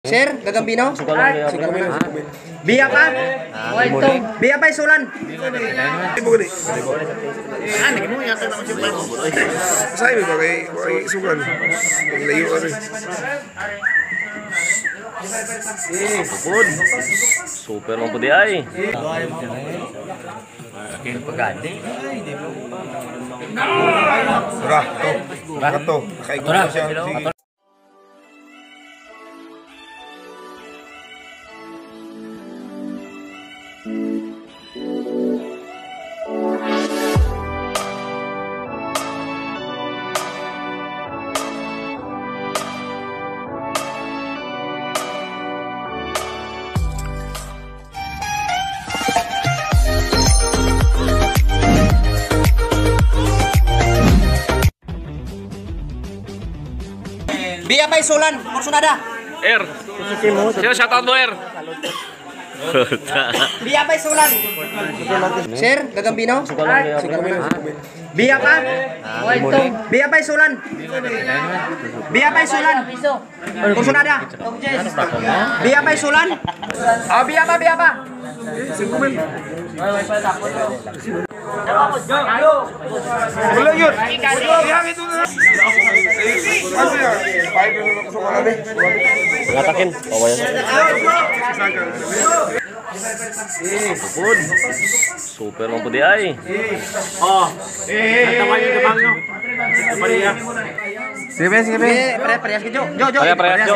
Sir, Gagambino? Biya pa? Biya pa isulan? Sabi ba kay sugan? Layo ka rin. Pupod. Super mo po di ay. Tura, to. Kato. Nakaikot na siya. Sige. Biya pa isulan? Porsunada? Air. Sino shoutout mo, Air? Biya pa isulan? Sir, Gagambino? Biya pa? Biya pa isulan? Biya pa isulan? Porsunada? Biya pa isulan? Oh, biya pa, biya pa. Wala yun. Yang itu na. Ano yan? 5 na ako sa wala din. Ngatakin. Pawaya sa. Pupod. Super mo po di ay. Sige, parehas ka, Jo. Jo. Parehas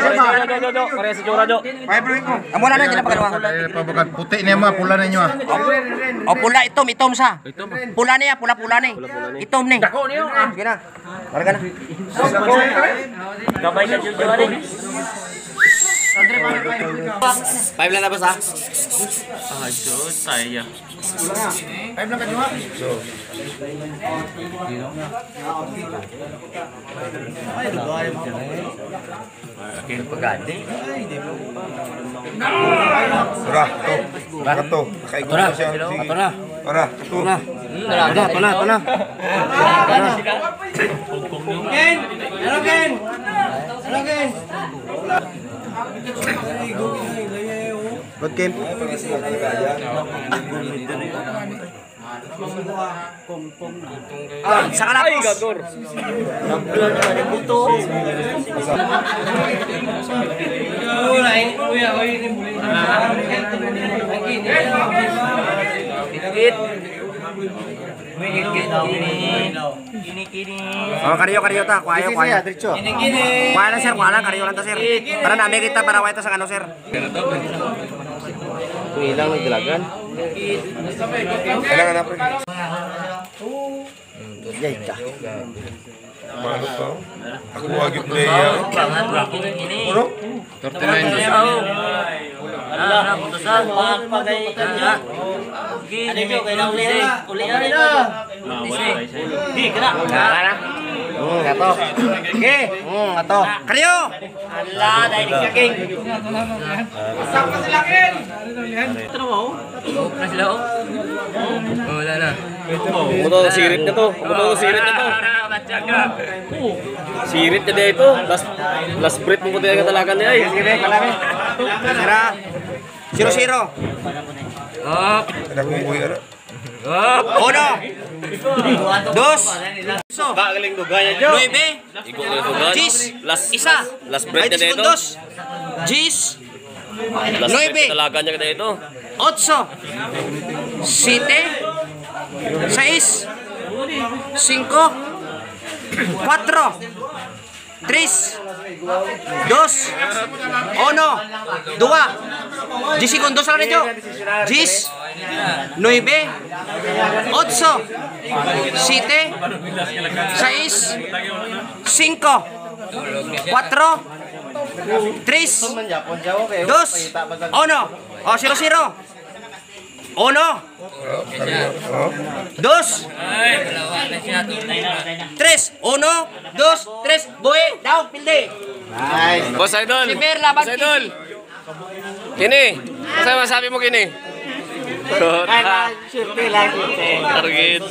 si Jora, Jo. 5 rin ko. Amo na dyan pa kadwa. Pabagat puti niya ma, pula ninyo ah. O pula itom sa. Pula niya, pula ni. Itom ni. Dako niyo. Sige na. Larga na. Gabay ka Jora din. 5 lang na ba sa? Ah, Diyos, saya. 5 lang ka nyo ha. Tura, to. Kato. Nakaikot na siya. Sige. Tura, tura. Good game. Sa kalapos. Gagor. Oh, karyo ta, kuayo. Kuayo lang sir, karyo lang ta sir. Para namin kita para waito sa ano sir. Kung ilang nagdalagan. Kailangan na pre. Yay ka. Manot pa. Ako wag yung player. Ano? 39. Ato. Okay. Ato. Karyo. Allah, dahil ka king. Asap ka sila king. Ito mo. Na sila oh. Wala na. Umuto, sirit na to. Sirit na dito. Last breath mo po tayo katalagan niya ay. Sige, kalami. Sira. 0-0. Ada kong buhay ara. Uno. Dos. Kagaling to gaya Jo. 9. Iko na to gan. Gis. Isa. Last breath na dito. Gis. Last breath 9. katalagan niya dito. 8. 7. 6. 5. 4. 3, 2, 1, 2, 10 segundos lang nito. 10, 9, 8, 7, 6, 5, 4, 3, 2, 1. Oh, 0-0. 1, 2, 2, 3, 1, 2, 3, buhi, down, pilde. Nice. Boss Idol. Si Mer laban Boss Idol. Kini. Ano masabi mo kini? Target.